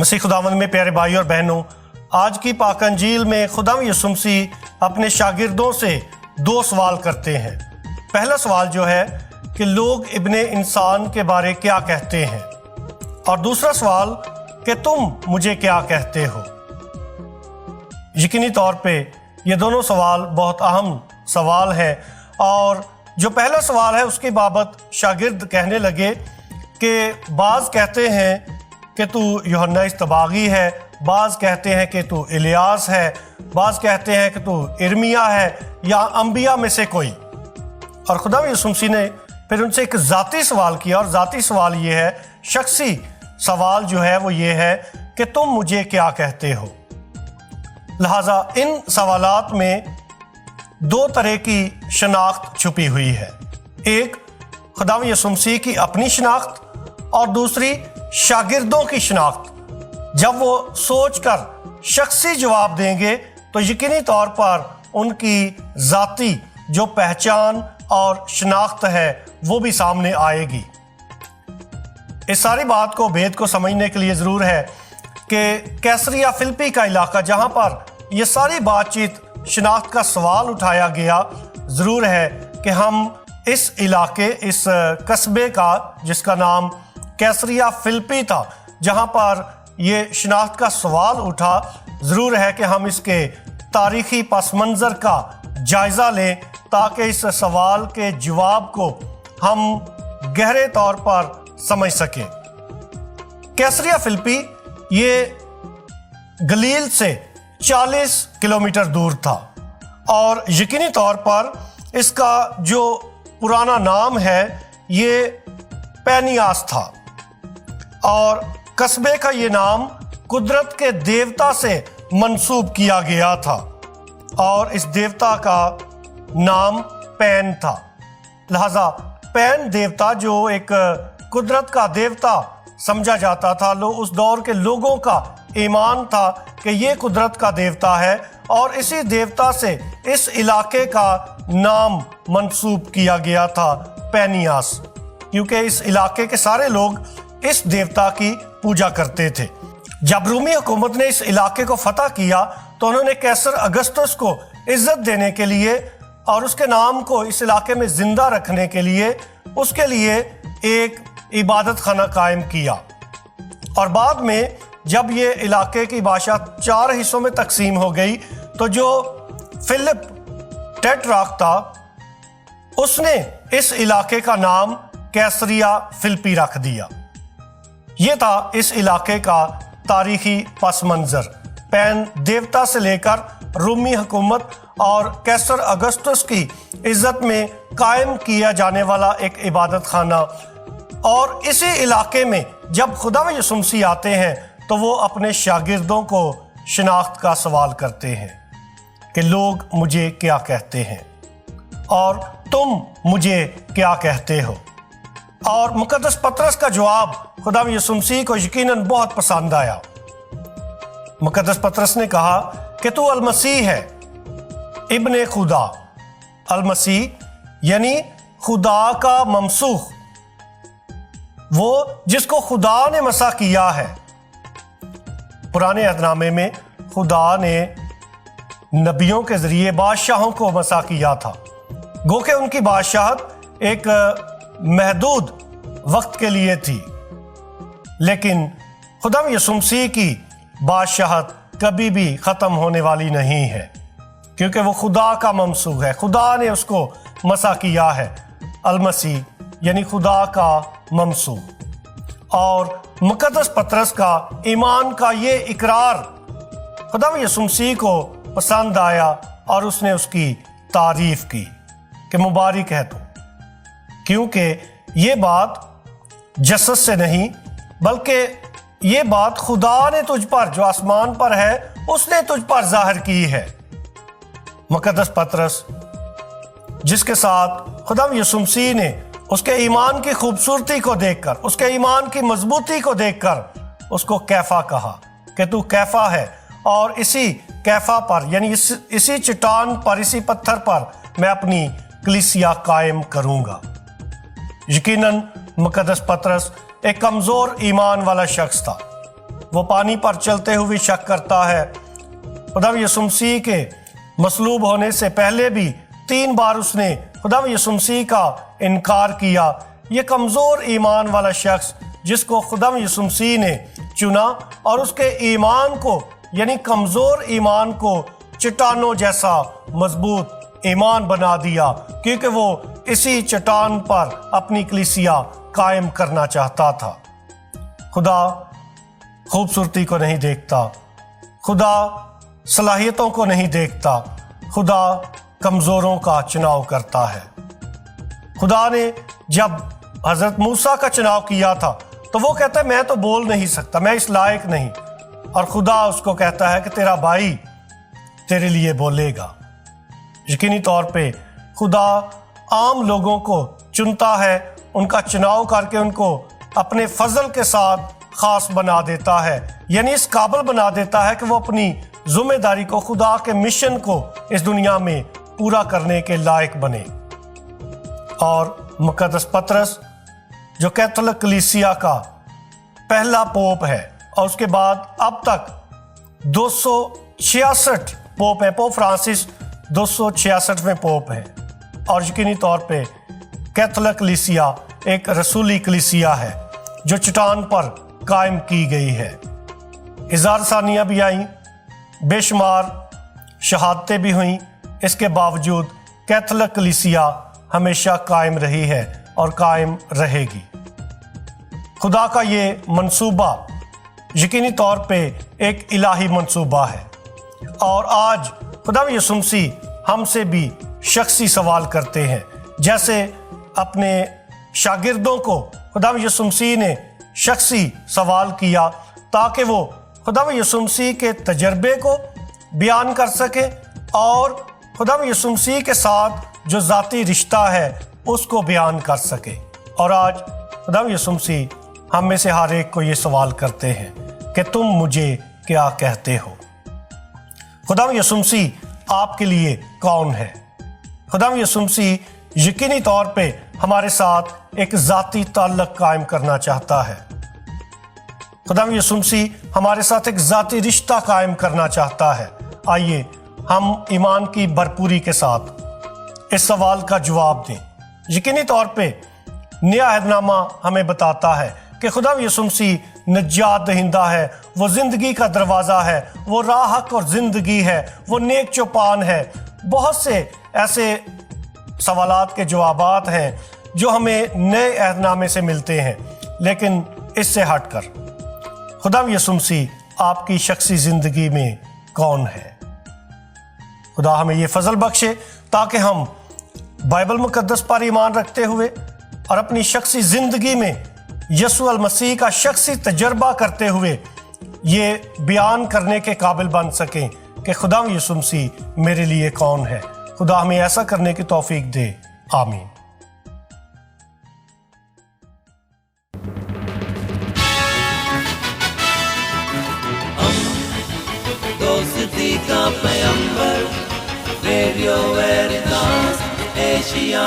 मसीह खुदावंद में प्यारे भाई और बहनों, आज की पाक अंजील में खुदावंद यीशु मसीह अपने शागिर्दों से दो सवाल करते हैं। पहला सवाल जो है कि लोग इब्ने इंसान के बारे क्या कहते हैं, और दूसरा सवाल कि तुम मुझे क्या कहते हो। यकीनी तौर पे ये दोनों सवाल बहुत अहम सवाल हैं, और जो पहला सवाल है उसकी बाबत शागिर्द कहने लगे कि बाज़ कहते हैं कि तू यूहन्ना इस्तबागी है, बाज़ कहते हैं कि तू इलियास है, बाज़ कहते हैं कि तू इर्मिया है या अंबिया में से कोई। और खुदा यीशु मसीह ने फिर उनसे एक ज़ाती सवाल किया, और ज़ाती सवाल ये है, शख्सी सवाल जो है वो ये है कि तुम मुझे क्या कहते हो। लिहाजा इन सवालात में दो तरह की शनाख्त छुपी हुई है, एक खुदा यीशु मसीह की अपनी शनाख्त और दूसरी शागिर्दों की शनाख्त। जब वो सोचकर शख्सी जवाब देंगे तो यकीनी तौर पर उनकी ज़ाती जो पहचान और शनाख्त है वो भी सामने आएगी। इस सारी बात को भेद को समझने के लिए ज़रूर है कि कैसरिया फिलिप्पी का इलाका जहाँ पर ये सारी बातचीत शनाख्त का सवाल उठाया गया, ज़रूर है कि हम इस इलाके, इस कस्बे का जिसका नाम कैसरिया फिलिप्पी था, जहाँ पर ये शनाख्त का सवाल उठा, ज़रूर है कि हम इसके तारीख़ी पस मंज़र का जायज़ा लें ताकि इस सवाल के जवाब को हम गहरे तौर पर समझ सकें। कैसरिया फिलिप्पी ये गलील से 40 किलोमीटर दूर था, और यकीनी तौर पर इसका जो पुराना नाम है ये पैनियास था, और कस्बे का ये नाम कुदरत के देवता से मंसूब किया गया था, और इस देवता का नाम पैन था। लिहाजा पैन देवता जो एक कुदरत का देवता समझा जाता था, उस दौर के लोगों का ईमान था कि ये कुदरत का देवता है, और इसी देवता से इस इलाके का नाम मंसूब किया गया था पैनियास, क्योंकि इस इलाके के सारे लोग इस देवता की पूजा करते थे। जब रूमी हुकूमत ने इस इलाके को फतह किया तो उन्होंने कैसर अगस्तुस को इज्जत देने के लिए और उसके नाम को इस इलाके में जिंदा रखने के लिए उसके लिए एक इबादत खाना कायम किया। और बाद में जब ये इलाके की बादशाह 4 हिस्सों में तकसीम हो गई तो जो फिलिप टेट्रार्क था उसने इस इलाके का नाम कैसरिया फिलिप्पी रख दिया। ये था इस इलाके का तारीखी पस मंज़र, पैन देवता से लेकर रूमी हुकूमत और कैसर अगस्तुस की इज्जत में कायम किया जाने वाला एक इबादत खाना। और इसी इलाके में जब खुदा यीशु मसीह आते हैं तो वो अपने शागिर्दों को शनाख्त का सवाल करते हैं कि लोग मुझे क्या कहते हैं और तुम मुझे क्या कहते हो। और मुकद्दस पतरस का जवाब खुदा यीशु मसीह को यकीनन बहुत पसंद आया। मुकद्दस पतरस ने कहा कि तू अल मसीह है, इब्ने खुदा। अल मसीह यानी खुदा का ममसूख, वो जिसको खुदा ने मसा किया है। पुराने अहदनामे में खुदा ने नबियों के जरिए बादशाहों को मसा किया था, गो कि उनकी बादशाहत एक महदूद वक्त के लिए थी, लेकिन खुदा यीशु मसीह की बादशाहत कभी भी ख़त्म होने वाली नहीं है, क्योंकि वो खुदा का ममसूख है, खुदा ने उसको मसा किया है। अल मसीह यानी खुदा का ममसूख। और मुकद्दस पतरस का ईमान का ये इकरार खुदा यीशु मसीह को पसंद आया, और उसने उसकी तारीफ की कि मुबारक है तू, क्योंकि ये बात जसद से नहीं बल्कि ये बात खुदा ने तुझ पर जो आसमान पर है उसने तुझ पर जाहिर की है। मुकद्दस पतरस जिसके साथ खुदा यीशु मसीह ने उसके ईमान की खूबसूरती को देखकर, उसके ईमान की मजबूती को देखकर उसको कैफा कहा कि तू कैफा है, और इसी कैफा पर यानी इसी चट्टान पर, इसी पत्थर पर मैं अपनी कलीसिया कायम करूंगा। यकीनन मुकद्दस पतरस एक कमज़ोर ईमान वाला शख्स था, وہ پانی پر چلتے ہوئے شک کرتا ہے۔ خدا یسوع مسیح کے مصلوب ہونے سے پہلے بھی 3 بار اس نے خدا یسوع مسیح کا انکار کیا۔ یہ کمزور ایمان والا شخص جس کو خدا یسوع مسیح نے چنا اور اس کے ایمان کو یعنی کمزور ایمان کو چٹانوں جیسا مضبوط ایمان بنا دیا، کیونکہ وہ اسی چٹان پر اپنی کلیسیا قائم کرنا چاہتا تھا۔ خدا خوبصورتی کو نہیں دیکھتا، خدا صلاحیتوں کو نہیں دیکھتا، خدا کمزوروں کا چناؤ کرتا ہے۔ خدا نے جب حضرت موسیٰ کا چناؤ کیا تھا تو وہ کہتا ہے میں تو بول نہیں سکتا، میں اس لائق نہیں، اور خدا اس کو کہتا ہے کہ تیرا بھائی تیرے لیے بولے گا۔ یقینی طور پہ خدا عام لوگوں کو چنتا ہے، ان کا چناؤ کر کے ان کو اپنے فضل کے ساتھ خاص بنا دیتا ہے، یعنی اس قابل بنا دیتا ہے کہ وہ اپنی ذمہ داری کو، خدا کے مشن کو اس دنیا میں پورا کرنے کے لائق بنے۔ اور مقدس پطرس جو کیتھولک کلیسیا کا پہلا پوپ ہے اور اس کے بعد اب تک 266 پوپ ہیں، پوپ فرانسس 266ویں پوپ ہیں، اور یقینی طور پہ کیتھولک کلیسیا ایک رسولی کلیسیا ہے جو چٹان پر قائم کی گئی ہے۔ ہزار ثانیہ بھی آئیں، بے شمار شہادتیں بھی ہوئیں، اس کے باوجود کیتھولک کلیسیا ہمیشہ قائم رہی ہے اور قائم رہے گی۔ خدا کا یہ منصوبہ یقینی طور پہ ایک الہی منصوبہ ہے، اور آج خدا یسوع مسیح ہم سے بھی شخصی سوال کرتے ہیں، جیسے اپنے شاگردوں کو خدا یسوع مسیح نے شخصی سوال کیا تاکہ وہ خدا یسوع مسیح کے تجربے کو بیان کر سکے اور خدا یسوع مسیح کے ساتھ جو ذاتی رشتہ ہے اس کو بیان کر سکے۔ اور آج خدا یسوع مسیح ہم میں سے ہر ایک کو یہ سوال کرتے ہیں کہ تم مجھے کیا کہتے ہو؟ خدا یسوع مسیح آپ کے لیے کون ہے؟ خدا یسوع مسیح یقینی طور پہ ہمارے ساتھ ایک ذاتی تعلق قائم کرنا چاہتا ہے۔ خدا یسوع مسیح ہمارے ساتھ ایک ذاتی رشتہ قائم کرنا چاہتا ہے۔ آئیے ہم ایمان کی بھرپوری کے ساتھ اس سوال کا جواب دیں۔ یقینی طور پہ نیا عہد نامہ ہمیں بتاتا ہے کہ خدا یسوع مسیح نجات دہندہ ہے، وہ زندگی کا دروازہ ہے، وہ راہ حق اور زندگی ہے، وہ نیک چوپان ہے۔ بہت سے ایسے سوالات کے جوابات ہیں جو ہمیں نئے عہد نامے سے ملتے ہیں، لیکن اس سے ہٹ کر خدا یسوع مسیح آپ کی شخصی زندگی میں کون ہے؟ خدا ہمیں یہ فضل بخشے تاکہ ہم بائبل مقدس پر ایمان رکھتے ہوئے اور اپنی شخصی زندگی میں یسوع المسیح کا شخصی تجربہ کرتے ہوئے یہ بیان کرنے کے قابل بن سکیں کہ خدا یسوع مسیح میرے لیے کون ہے۔ خدا ہمیں ایسا کرنے کی توفیق دے، آمین۔ دوستی کا پیغمبر، ریڈیو ویریتاس ایشیا۔